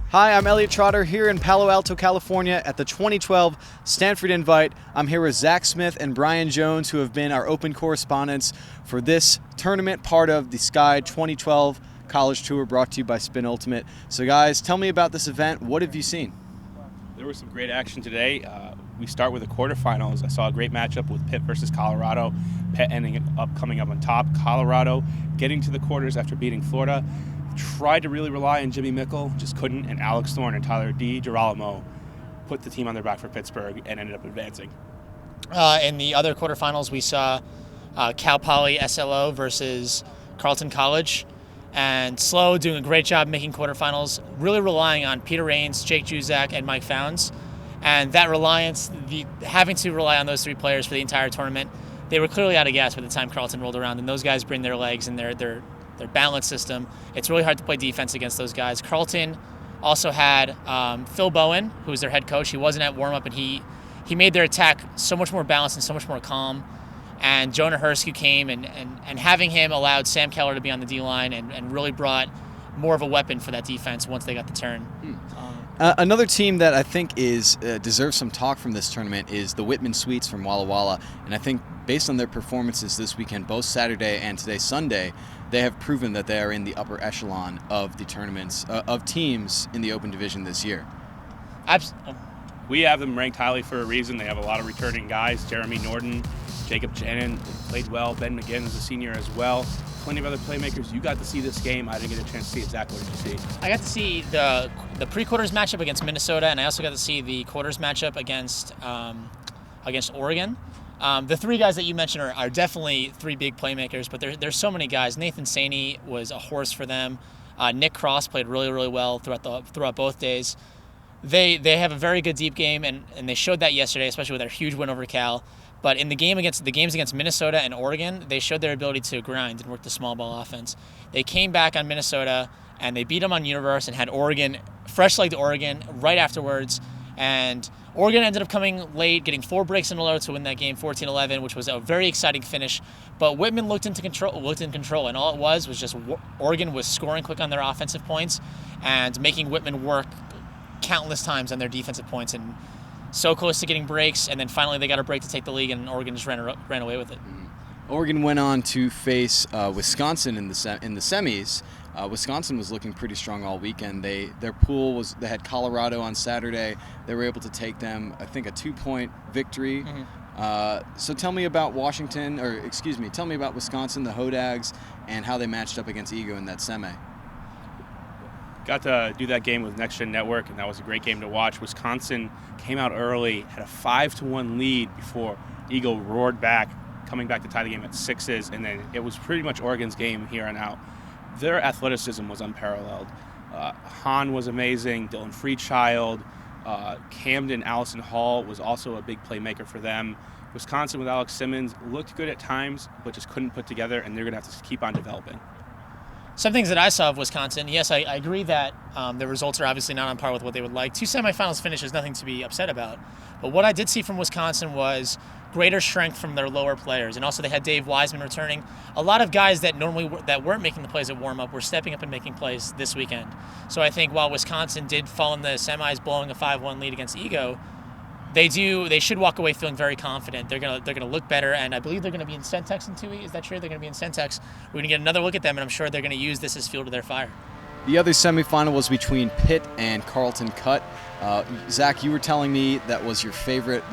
Hi, I'm Elliot Trotter here in Palo Alto, California at the 2012 Stanford Invite. I'm here with Zack Smith and Bryan Jones, who have been our open correspondents for this tournament, part of the Sky 2012 College Tour brought to you by Spin Ultimate. So guys, tell me about this event. What have you seen? There was some great action today. We start with the quarterfinals. I saw a great matchup with Pitt versus Colorado. Pitt coming up on top. Colorado getting to the quarters after beating Florida. Tried to really rely on Jimmy Mickle, just couldn't, and Alex Thorne and Tyler DiGirolamo put the team on their back for Pittsburgh and ended up advancing. In the other quarterfinals, we saw Cal Poly SLO versus Carleton College, and SLO doing a great job making quarterfinals, really relying on Peter Rains, Jake Juzak, and Mike Founds. And that reliance, having to rely on those three players for the entire tournament, they were clearly out of gas by the time Carleton rolled around, and those guys bring their legs and their balance system. It's really hard to play defense against those guys. Carleton also had Phil Bowen, who was their head coach. He wasn't at warm-up, and he made their attack so much more balanced and so much more calm. And Jonah Hursk, who came, and having him allowed Sam Keller to be on the D-line and really brought more of a weapon for that defense once they got the turn. Another team that I think deserves some talk from this tournament is the Whitman Sweets from Walla Walla. And I think based on their performances this weekend, both Saturday and today Sunday, they have proven that they are in the upper echelon of the tournaments, of teams in the Open Division this year. We have them ranked highly for a reason. They have a lot of returning guys. Jeremy Norton, Jacob Janin played well. Ben McGinn is a senior as well. Plenty of other playmakers. You got to see this game. I didn't get a chance to see it. Zach, what did you see? I got to see the pre-quarters matchup against Minnesota, and I also got to see the quarters matchup against Oregon. The three guys that you mentioned are definitely three big playmakers, but there's so many guys. Nathan Saney was a horse for them. Nick Cross played really, really well throughout both days. They have a very good deep game, and they showed that yesterday, especially with their huge win over Cal. But in the games against Minnesota and Oregon, they showed their ability to grind and work the small ball offense. They came back on Minnesota, and they beat them on Universe and had Oregon, fresh-legged Oregon, right afterwards. And Oregon ended up coming late, getting 4 breaks in a row to win that game, 14-11, which was a very exciting finish. But Whitman looked in control, and all it was just Oregon was scoring quick on their offensive points and making Whitman work countless times on their defensive points, and so close to getting breaks, and then finally they got a break to take the lead, and Oregon just ran away with it. Oregon went on to face Wisconsin in the semis. Wisconsin was looking pretty strong all weekend. They had Colorado on Saturday. They were able to take them, I think, a 2-point victory. So tell me about Wisconsin, the Hodags, and how they matched up against Ego in that semi. Got to do that game with Next Gen Network, and that was a great game to watch. Wisconsin came out early, had a 5-1 lead before Eagle roared back, coming back to tie the game at 6s, and then it was pretty much Oregon's game here on out. Their athleticism was unparalleled. Hahn was amazing. Dylan Freechild, Camden Allison Hall was also a big playmaker for them. Wisconsin with Alex Simmons looked good at times, but just couldn't put together, and they're going to have to keep on developing. Some things that I saw of Wisconsin, yes, I agree that the results are obviously not on par with what they would like. 2 semifinals finishes, nothing to be upset about. But what I did see from Wisconsin was greater strength from their lower players. And also they had Dave Wiseman returning. A lot of guys that that weren't making the plays at warm-up were stepping up and making plays this weekend. So I think while Wisconsin did fall in the semis blowing a 5-1 lead against Ego, they should walk away feeling very confident. They're gonna look better, and I believe they're gonna be in Centex in 2 weeks. Is that true? They're gonna be in Centex. We're gonna get another look at them, and I'm sure they're gonna use this as fuel to their fire. The other semifinal was between Pitt and Carleton Cut. Zach, you were telling me that is your favorite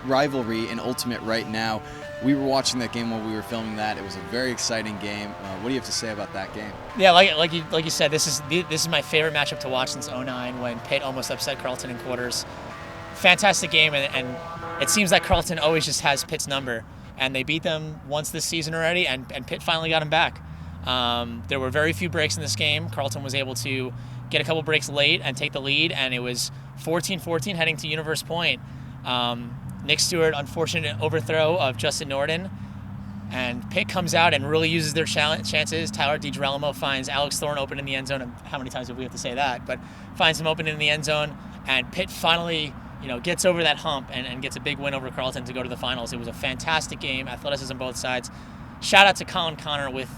rivalry in Ultimate right now. We were watching that game while we were filming that. It was a very exciting game. What do you have to say about that game? Yeah, like you said, this is my favorite matchup to watch since 2009 when Pitt almost upset Carleton in quarters. Fantastic game, and it seems like Carleton always just has Pitt's number, and they beat them once this season already, and Pitt finally got him back. There were very few breaks in this game. Carleton was able to get a couple breaks late and take the lead, and it was 14-14 heading to Universe Point. Nick Stewart, unfortunate overthrow of Justin Norden, and Pitt comes out and really uses their chances. Tyler DiGirolamo finds Alex Thorne open in the end zone, and how many times do we have to say that? But finds him open in the end zone, and Pitt finally gets over that hump and gets a big win over Carleton to go to the finals. It was a fantastic game, athleticism both sides. Shout out to Colin Connor with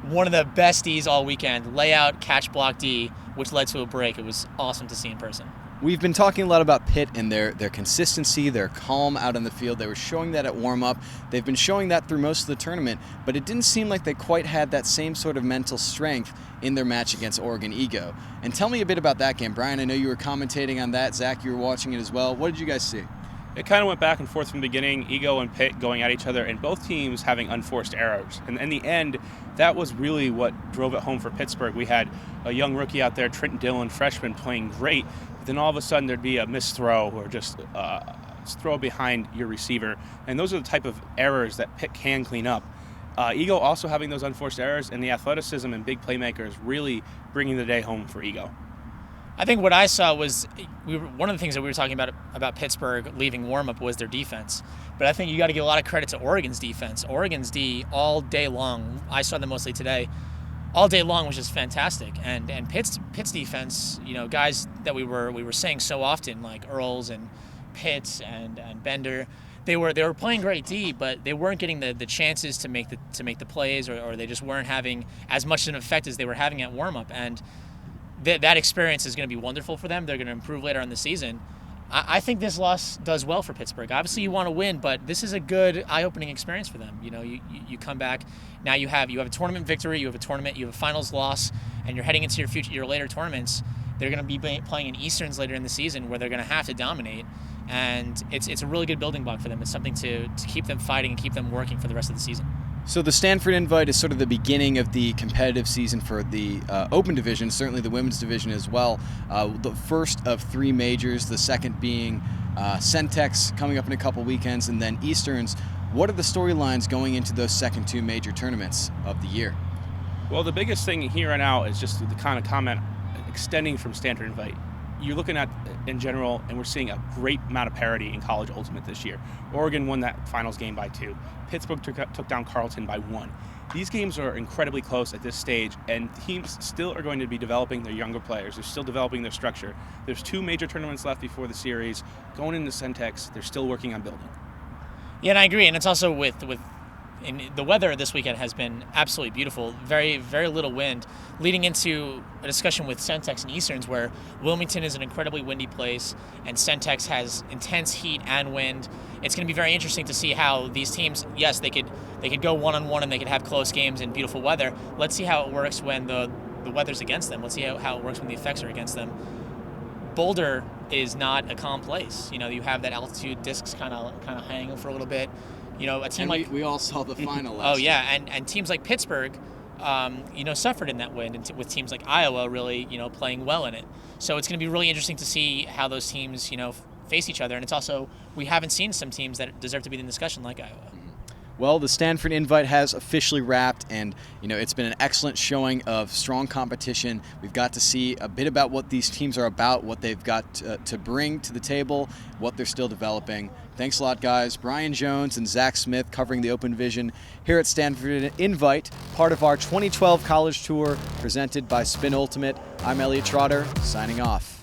one of the best Ds all weekend. Layout, catch, block D, which led to a break. It was awesome to see in person. We've been talking a lot about Pitt and their consistency, their calm out on the field. They were showing that at warm-up. They've been showing that through most of the tournament, but it didn't seem like they quite had that same sort of mental strength in their match against Oregon Ego. And tell me a bit about that game. Bryan, I know you were commentating on that. Zack, you were watching it as well. What did you guys see? It kind of went back and forth from the beginning, Ego and Pitt going at each other, and both teams having unforced errors. And in the end, that was really what drove it home for Pittsburgh. We had a young rookie out there, Trenton Dillon, freshman, playing great. But then all of a sudden there'd be a missed throw or just throw behind your receiver. And those are the type of errors that Pitt can clean up. Ego also having those unforced errors, and the athleticism and big playmakers really bringing the day home for Ego. I think what I saw was one of the things that we were talking about Pittsburgh leaving warm-up was their defense. But I think you got to give a lot of credit to Oregon's defense. Oregon's D all day long, I saw them mostly today, all day long was just fantastic. And Pitt's defense, guys that we were saying so often, like Earls and Pitts and Bender, they were playing great D, but they weren't getting the chances to make the plays, or they just weren't having as much of an effect as they were having at warm-up. And that experience is going to be wonderful for them. They're going to improve later in the season. I think this loss does well for Pittsburgh. Obviously, you want to win, but this is a good eye-opening experience for them. You come back now. You have a tournament victory. You have a finals loss, and you're heading into your later tournaments. They're going to be playing in Easterns later in the season, where they're going to have to dominate, and it's a really good building block for them. It's something to keep them fighting and keep them working for the rest of the season. So the Stanford Invite is sort of the beginning of the competitive season for the Open Division, certainly the women's division as well. The first of three majors, the second being Centex coming up in a couple weekends, and then Easterns. What are the storylines going into those second two major tournaments of the year? Well, the biggest thing here and now is just the kind of comment extending from Stanford Invite. You're looking at, in general, and we're seeing a great amount of parity in college ultimate this year. Oregon won that finals game by 2. Pittsburgh took down Carleton by 1. These games are incredibly close at this stage, and teams still are going to be developing their younger players. They're still developing their structure. There's 2 major tournaments left before the series. Going into Centex, they're still working on building. Yeah, and I agree. And it's also with the weather this weekend has been absolutely beautiful. Very, very little wind, leading into a discussion with Centex and Easterns, where Wilmington is an incredibly windy place, and Centex has intense heat and wind. It's going to be very interesting to see how these teams, yes, they could go one-on-one and they could have close games in beautiful weather. Let's see how it works when the weather's against them. Let's see how it works when the effects are against them. Boulder is not a calm place. You have that altitude, discs kind of hanging for a little bit. A team we all saw the final last Oh yeah, and teams like Pittsburgh, suffered in that wind, and with teams like Iowa really, playing well in it. So it's going to be really interesting to see how those teams, face each other. And it's also, we haven't seen some teams that deserve to be in the discussion like Iowa. Well, the Stanford Invite has officially wrapped, and it's been an excellent showing of strong competition. We've got to see a bit about what these teams are about, what they've got to bring to the table, what they're still developing. Thanks a lot, guys. Bryan Jones and Zack Smith covering the Open Division here at Stanford Invite, part of our 2012 College Tour presented by Spin Ultimate. I'm Elliot Trotter, signing off.